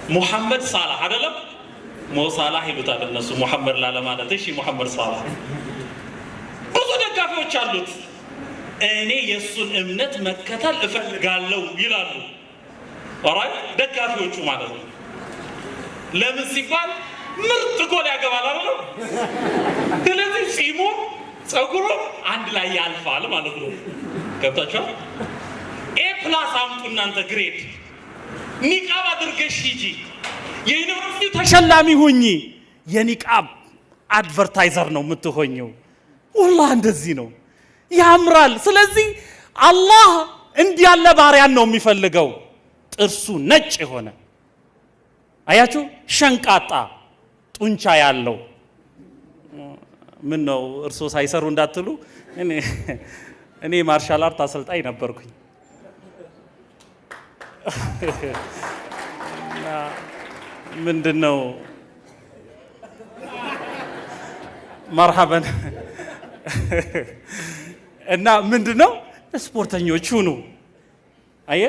ሙሐመድ ሳላህ አይደለም ሞሳላህ ይሉታል እነሱ ሙሐመድ ላለማለት እሺ ሙሐመድ ሳላህ ብዙ ደጋፊዎች አሉት እኔ የሱን እምነት መከተል እፈልጋለሁ ይላሉ ወራይ ደጋፊዎቹ ማለት ነው ለምን ሲባል ምርጥ ጎል ያገባል አይደል ስለዚህ ሲሙ ጸጉሩ አንድ ላይ ያልፋል ማለት ነው ገብታችሁ ኤ ፕላስ አምጡ እናንተ ግሬድ ኒቃብ አድርገሽ ሂጂ የዩኒቨርሲቲ ተሸላሚ ሁኚ የኒቃብ አድቨርታይዘር ነው የምትሆኚው والله እንደዚህ ነው ያምራል ስለዚህ አላህ እንዲህ ያለ ባሪያን ነው የሚፈልገው ጥርሱ ነጭ የሆነ አያችሁ ሸንቃጣ ጡንቻ ያለው ምን ነው እርሶ ሳይሰሩ እንዳትሉ እኔ ማርሻል አርት አሰልጣኝ ነበርኩኝ ምንድነው መርሐበን እና ምንድነው ስፖርተኞች ሁኑ አየ